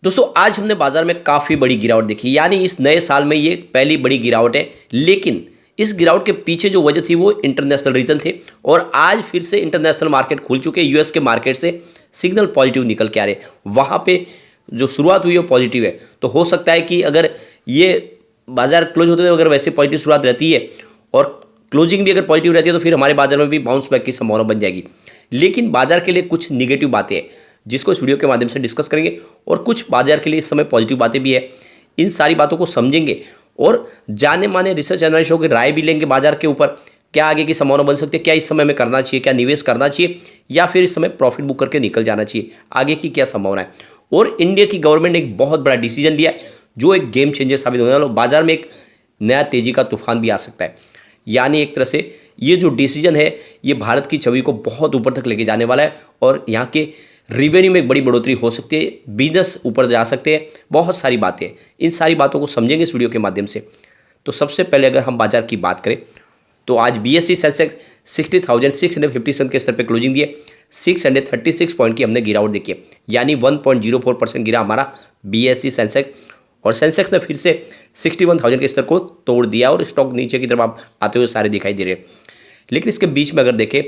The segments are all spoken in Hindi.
दोस्तों आज हमने बाजार में काफ़ी बड़ी गिरावट देखी, यानी इस नए साल में ये पहली बड़ी गिरावट है। लेकिन इस गिरावट के पीछे जो वजह थी वो इंटरनेशनल रीजन थे और आज फिर से इंटरनेशनल मार्केट खुल चुके हैं। यूएस के मार्केट से सिग्नल पॉजिटिव निकल के आ रहे, वहाँ पे जो शुरुआत हुई है वो पॉजिटिव है। तो हो सकता है कि अगर ये बाजार क्लोज होते तो अगर वैसे पॉजिटिव शुरुआत रहती है और क्लोजिंग भी अगर पॉजिटिव रहती है तो फिर हमारे बाजार में भी बाउंस बैक की संभावना बन जाएगी। लेकिन बाजार के लिए कुछ निगेटिव बातें हैं जिसको इस वीडियो के माध्यम से डिस्कस करेंगे और कुछ बाजार के लिए इस समय पॉजिटिव बातें भी है। इन सारी बातों को समझेंगे और जाने माने रिसर्च एनालिस्टों की राय भी लेंगे बाजार के ऊपर। क्या आगे की संभावना बन सकती है, क्या इस समय में करना चाहिए, क्या निवेश करना चाहिए या फिर इस समय प्रॉफिट बुक करके निकल जाना चाहिए, आगे की क्या संभावना है। और इंडिया की गवर्नमेंट ने एक बहुत बड़ा डिसीजन लिया है जो एक गेम चेंजर साबित होने वाला है। बाजार में एक नया तेजी का तूफान भी आ सकता है। यानी एक तरह से ये जो डिसीजन है ये भारत की छवि को बहुत ऊपर तक लेके जाने वाला है और यहाँ के रिवेन्यू में एक बड़ी बढ़ोतरी हो सकती है, बिजनेस ऊपर जा सकते हैं, बहुत सारी बातें। इन सारी बातों को समझेंगे इस वीडियो के माध्यम से। तो सबसे पहले अगर हम बाजार की बात करें तो आज बीएसई सेंसेक्स 60,657 के स्तर पर क्लोजिंग दिए। 636 पॉइंट की हमने गिरावट देखी है, यानी 1.04% गिरा हमारा बीएसई सेंसेक्स। और सेंसेक्स ने फिर से 61,000 के स्तर को तोड़ दिया और स्टॉक नीचे की तरफ आप आते हुए सारे दिखाई दे रहे हैं। लेकिन इसके बीच में अगर देखें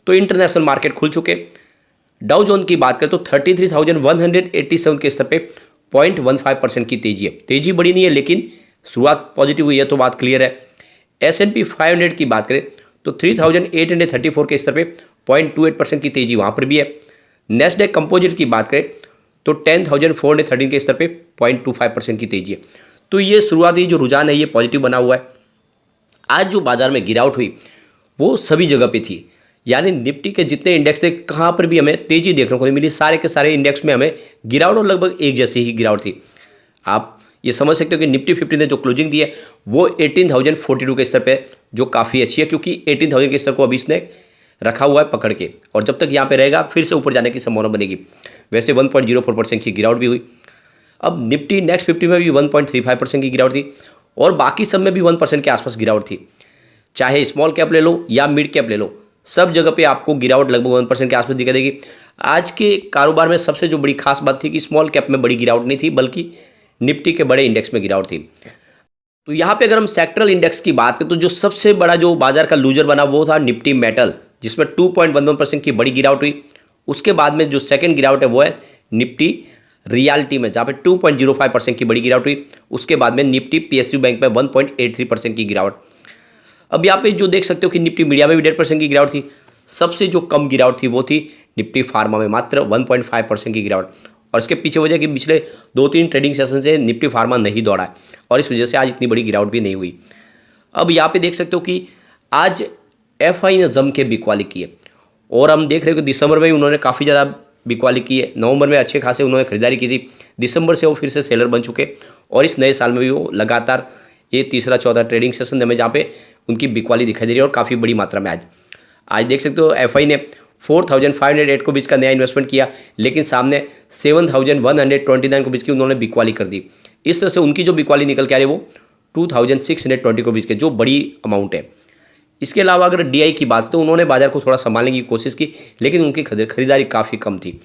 तो इंटरनेशनल मार्केट खुल चुके। डाउ जोन की बात करें तो 33,187 के स्तर पे 0.15% की तेजी है। तेजी बड़ी नहीं है लेकिन शुरुआत पॉजिटिव हुई है, तो बात क्लियर है। S&P 500 की बात करें तो 3,834 के स्तर पे 0.28% की तेजी वहाँ पर भी है। नेस्डेक कंपोजिट की बात करें तो 10,413 के स्तर पे 0.25% की तेजी है। तो ये शुरुआती जो रुझान है ये पॉजिटिव बना हुआ है। आज जो बाजार में गिरावट हुई वो सभी जगह पे थी, यानी निफ्टी के जितने इंडेक्स थे कहाँ पर भी हमें तेजी देखने को नहीं मिली। सारे के सारे इंडेक्स में हमें गिरावट और लगभग एक जैसी ही गिरावट थी। आप ये समझ सकते हो कि निफ्टी 50 ने जो क्लोजिंग दी है वो 18,042 के स्तर पे, जो काफ़ी अच्छी है क्योंकि 18,000 के स्तर को अभी इसने रखा हुआ है पकड़ के, और जब तक यहाँ पे रहेगा फिर से ऊपर जाने की संभावना बनेगी। वैसे 1.04% की गिरावट भी हुई। अब निफ्टी नेक्स्ट 50 में भी 1.35% की गिरावट थी और बाकी सब में भी 1% के आसपास गिरावट थी। चाहे स्मॉल कैप ले लो या मिड कैप ले लो, सब जगह पे आपको गिरावट लगभग 1% के आसपास दिखाई देगी। आज के कारोबार में सबसे जो बड़ी खास बात थी कि स्मॉल कैप में बड़ी गिरावट नहीं थी, बल्कि निफ्टी के बड़े इंडेक्स में गिरावट थी। तो यहाँ पे अगर हम सेक्टरल इंडेक्स की बात करें तो जो सबसे बड़ा जो बाजार का लूजर बना वो था निफ्टी मेटल, जिसमें 2.11% की बड़ी गिरावट हुई। उसके बाद में जो सेकंड गिरावट है वो है निफ्टी रियलिटी में, जहाँ पे 2.05% की बड़ी गिरावट हुई। उसके बाद में निफ्टी पीएसयू बैंक में 1.83% की गिरावट। अब यहाँ पे जो देख सकते हो कि निफ्टी मीडिया में भी 1.5% की गिरावट थी। सबसे जो कम गिरावट थी वो थी निफ्टी फार्मा में, मात्र 1.5% की गिरावट। और इसके पीछे वजह कि पिछले 2-3 ट्रेडिंग सेशन से निफ्टी फार्मा नहीं दौड़ा है और इस वजह से आज इतनी बड़ी गिरावट भी नहीं हुई। अब यहाँ पे देख सकते हो कि आज एफआई ने जम के बिकवाली की है और हम देख रहे हो कि दिसंबर में उन्होंने काफ़ी ज़्यादा बिकवाली की है। नवंबर में अच्छे खासे उन्होंने खरीदारी की थी। दिसंबर से वो फिर से सेलर बन चुके और इस नए साल में भी वो लगातार ये तीसरा चौथा ट्रेडिंग सेशन में जहाँ पे उनकी बिकवाली दिखाई दे रही है और काफ़ी बड़ी मात्रा में। आज देख सकते हो एफआई ने 4,508 को बीच का नया इन्वेस्टमेंट किया, लेकिन सामने 7,129 को बीच की उन्होंने बिकवाली कर दी। इस तरह से उनकी जो बिकवाली निकल के आ रही है वो 2,620 को बीच के, जो बड़ी अमाउंट है। इसके अलावा अगर डीआई की बात तो उन्होंने बाजार को थोड़ा संभालने की कोशिश की, लेकिन उनकी खरीदारी काफ़ी कम थी।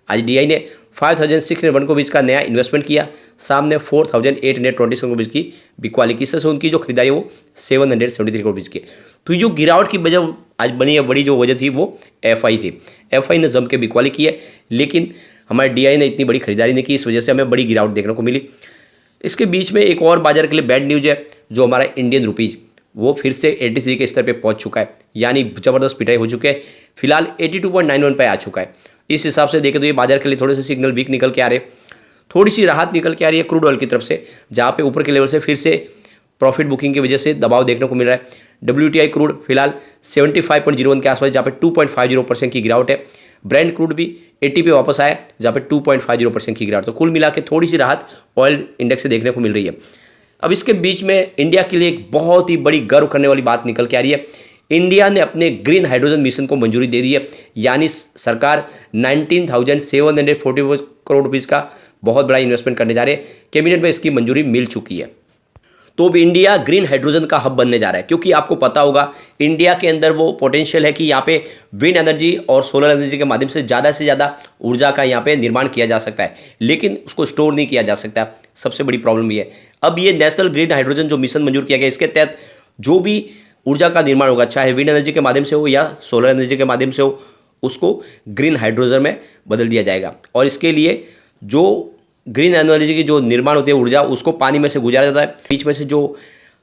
आज डीआई ने 5,601 को बीच का नया इन्वेस्टमेंट किया, सामने 4,827 को बीच की बिकवाली की। इससे उनकी जो खरीदारी है वो 773 को बीच की। तो ये जो गिरावट की वजह आज बनी है, बड़ी जो वजह थी वो एफआई थी। एफआई ने जम के बिकवाली की है, लेकिन हमारे डीआई ने इतनी बड़ी खरीदारी नहीं की, इस वजह से हमें बड़ी गिरावट देखने को मिली। इसके बीच में एक और बाजार के लिए बैड न्यूज़ है, जो हमारा इंडियन रुपीज़ वो फिर से 83 के स्तर पे पहुंच चुका है, यानी ज़बरदस्त पिटाई हो चुकी है। फिलहाल 82.91 पे आ चुका है। इस हिसाब से देखें तो ये बाजार के लिए थोड़े से सिग्नल वीक निकल के आ रहे, थोड़ी सी राहत निकल के आ रही है क्रूड ऑयल की तरफ से, जहाँ पे ऊपर के लेवल से फिर से प्रॉफिट बुकिंग की वजह से दबाव देखने को मिल रहा है। WTI क्रूड फिलहाल 75.01 के आसपास, जहाँ पे 2.50% की गिरावट है। ब्रेंट क्रूड भी 80 पे वापस आया, जहाँ पे 2.50% की गिरावट। तो कुल मिला के थोड़ी सी राहत ऑयल इंडेक्स से देखने को मिल रही है। अब इसके बीच में इंडिया के लिए एक बहुत ही बड़ी गर्व करने वाली बात निकल के आ रही है। इंडिया ने अपने ग्रीन हाइड्रोजन मिशन को मंजूरी दे दी है, यानी सरकार 19,744 करोड़ रुपीज़ का बहुत बड़ा इन्वेस्टमेंट करने जा रहे हैं। कैबिनेट में इसकी मंजूरी मिल चुकी है। तो भी इंडिया ग्रीन हाइड्रोजन का हब बनने जा रहा है, क्योंकि आपको पता होगा इंडिया के अंदर वो पोटेंशियल है कि यहाँ पे विंड एनर्जी और सोलर एनर्जी के माध्यम से ज़्यादा ऊर्जा का यहाँ पे निर्माण किया जा सकता है, लेकिन उसको स्टोर नहीं किया जा सकता। सबसे बड़ी प्रॉब्लम ये है। अब ये नेशनल ग्रीन हाइड्रोजन जो मिशन मंजूर किया गया, इसके तहत जो भी ऊर्जा का निर्माण होगा, चाहे विंड एनर्जी के माध्यम से हो या सोलर एनर्जी के माध्यम से हो, उसको ग्रीन हाइड्रोजन में बदल दिया जाएगा। और इसके लिए जो ग्रीन एनर्जी की जो निर्माण होती है ऊर्जा, उसको पानी में से गुजारा जाता है, बीच में से जो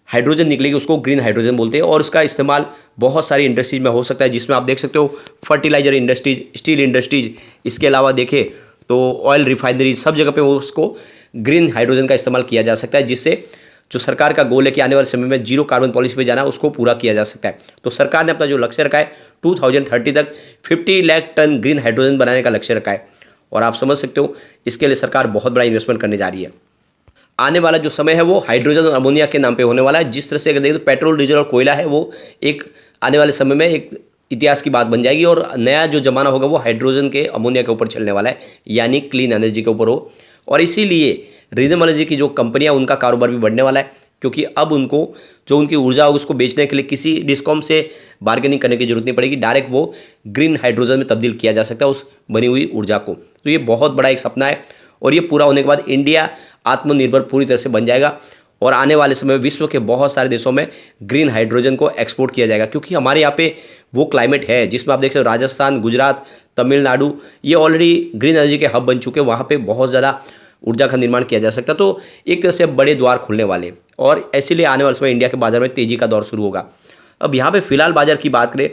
हाइड्रोजन निकलेगी उसको ग्रीन हाइड्रोजन बोलते हैं। और उसका इस्तेमाल बहुत सारी इंडस्ट्रीज में हो सकता है, जिसमें आप देख सकते हो फर्टिलाइजर इंडस्ट्रीज, स्टील इंडस्ट्रीज, इसके अलावा देखें तो ऑयल रिफाइनरीज, सब जगह पे वो उसको ग्रीन हाइड्रोजन का इस्तेमाल किया जा सकता है, जिससे जो सरकार का गोल है कि आने वाले समय में जीरो कार्बन पॉलिसी पे जाना, उसको पूरा किया जा सकता है। तो सरकार ने अपना जो लक्ष्य रखा है 2030 तक 50 लाख टन ग्रीन हाइड्रोजन बनाने का लक्ष्य रखा है। और आप समझ सकते हो इसके लिए सरकार बहुत बड़ा इन्वेस्टमेंट करने जा रही है। आने वाला जो समय है वो हाइड्रोजन और अमोनिया के नाम पे होने वाला है। जिस तरह से अगर देखें तो पेट्रोल, डीजल और कोयला है, वो एक आने वाले समय में एक इतिहास की बात बन जाएगी, और नया जो जमाना होगा वो हाइड्रोजन के, अमोनिया के ऊपर चलने वाला है, यानी क्लीन एनर्जी के ऊपर हो। और इसीलिए रिन्यूएबल एनर्जी की जो कंपनियां, उनका कारोबार भी बढ़ने वाला है, क्योंकि अब उनको जो उनकी ऊर्जा होगी उसको बेचने के लिए किसी डिस्कॉम से बार्गेनिंग करने की जरूरत नहीं पड़ेगी, डायरेक्ट वो ग्रीन हाइड्रोजन में तब्दील किया जा सकता है उस बनी हुई ऊर्जा को। तो ये बहुत बड़ा एक सपना है, और ये पूरा होने के बाद इंडिया आत्मनिर्भर पूरी तरह से बन जाएगा, और आने वाले समय में विश्व के बहुत सारे देशों में ग्रीन हाइड्रोजन को एक्सपोर्ट किया जाएगा, क्योंकि हमारे यहाँ पे वो क्लाइमेट है जिसमें आप देख सकते हो राजस्थान, गुजरात, तमिलनाडु, ये ऑलरेडी ग्रीन एनर्जी के हब बन चुके हैं, वहाँ पे बहुत ज़्यादा ऊर्जा का निर्माण किया जा सकता है। तो एक तरह से बड़े द्वार खुलने वाले, और इसीलिए आने वाले समय इंडिया के बाजार में तेजी का दौर शुरू होगा। अब यहाँ पे फिलहाल बाजार की बात करें,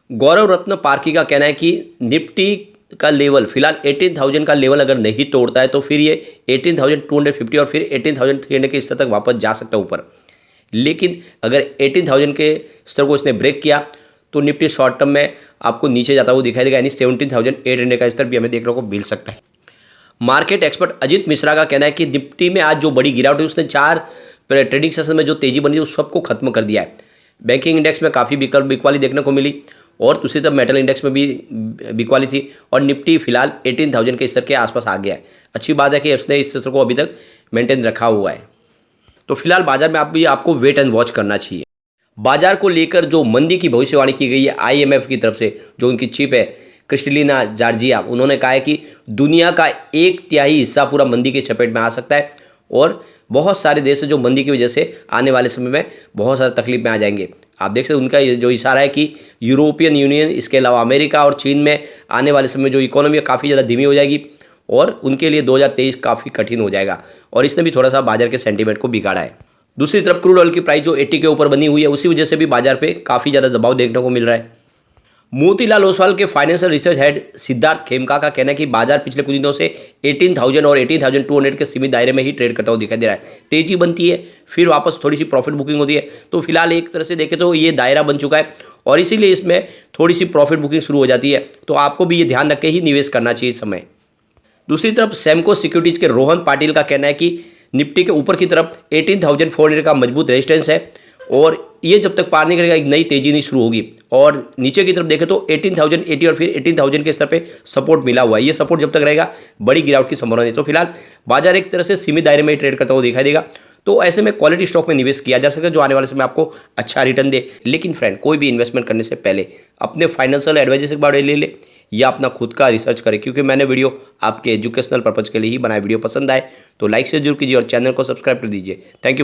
गौरव रत्न पारखी का कहना है कि निफ्टी का लेवल फिलहाल 18,000 का लेवल अगर नहीं तोड़ता है तो फिर ये 18,250 और फिर 18,300 के स्तर तक वापस जा सकता है ऊपर। लेकिन अगर 18,000 के स्तर को इसने ब्रेक किया तो निफ्टी शॉर्ट टर्म में आपको नीचे जाता हुआ दिखाई देगा, यानी 17,800 का स्तर भी हमें देखने को मिल सकता है। मार्केट एक्सपर्ट अजित मिश्रा का कहना है कि निफ्टी में आज जो बड़ी गिरावट है उसने 4 ट्रेडिंग सेशन में जो तेजी बनी उस सबको खत्म कर दिया है। बैंकिंग इंडेक्स में काफ़ी बिकवाली देखने को मिली, और दूसरी तरफ मेटल इंडेक्स में भी बिकवाली थी, और निफ्टी फिलहाल 18,000 के स्तर के आसपास आ गया है। अच्छी बात है कि उसने इस स्तर को अभी तक मेंटेन रखा हुआ है। तो फिलहाल बाजार में आपको वेट एंड वॉच करना चाहिए। बाजार को लेकर जो मंदी की भविष्यवाणी की गई है IMF की तरफ से, जो उनकी चीफ है क्रिस्टलिना जॉर्जिया, उन्होंने कहा है कि दुनिया का 1/3 हिस्सा पूरा मंदी की चपेट में आ सकता है, और बहुत सारे देश जो मंदी की वजह से आने वाले समय में बहुत सारे तकलीफ में आ जाएंगे। आप देख सकते हैं उनका जो इशारा है कि यूरोपियन यूनियन, इसके अलावा अमेरिका और चीन में आने वाले समय में जो इकोनॉमी है काफ़ी ज़्यादा धीमी हो जाएगी, और उनके लिए 2023 काफ़ी कठिन हो जाएगा, और इसने भी थोड़ा सा बाजार के सेंटीमेंट को बिगाड़ा है। दूसरी तरफ क्रूड ऑयल की प्राइस जो 80 के ऊपर बनी हुई है, उसी वजह से भी बाजार पे काफ़ी ज़्यादा दबाव देखने को मिल रहा है। मोतीलाल ओसवाल के financial research head Siddharth Khemka का कहना है कि बाजार पिछले कुछ दिनों से 18,000 और 18,200 के सीमित दायरे में ही ट्रेड करता हुआ दिखाई दे रहा है। तेजी बनती है, फिर वापस थोड़ी सी प्रॉफिट बुकिंग होती है, तो फिलहाल एक तरह से देखें तो ये दायरा बन चुका है, और इसीलिए इसमें थोड़ी सी प्रॉफिट बुकिंग शुरू हो जाती है। तो आपको भी ये ध्यान रख के ही निवेश करना चाहिए इस समय। दूसरी तरफ सेमको सिक्योरिटीज के रोहन पाटिल का कहना है कि निफ्टी के ऊपर की तरफ 18,400 का मजबूत रेजिस्टेंस है, और ये जब तक पार नहीं करेगा एक नई तेजी नहीं शुरू होगी। और नीचे की तरफ देखें तो 18,080 और फिर 18,000 के स्तर पे सपोर्ट मिला हुआ है, ये सपोर्ट जब तक रहेगा बड़ी गिरावट की संभावना नहीं। तो फिलहाल बाजार एक तरह से सीमित दायरे में ट्रेड करता हुआ दिखाई देगा, तो ऐसे में क्वालिटी स्टॉक में निवेश किया जा सकता है जो आने वाले समय आपको अच्छा रिटर्न दे। लेकिन फ्रेंड, कोई भी इन्वेस्टमेंट करने से पहले अपने फाइनेंशियल एडवाइजर से बारे ले ले, या अपना खुद का रिसर्च करें, क्योंकि मैंने वीडियो आपके एजुकेशनल पर्पज़ के लिए ही बनाया। वीडियो पसंद आए तो लाइक से जरूर कीजिए और चैनल को सब्सक्राइब कर दीजिए। Thank you friend.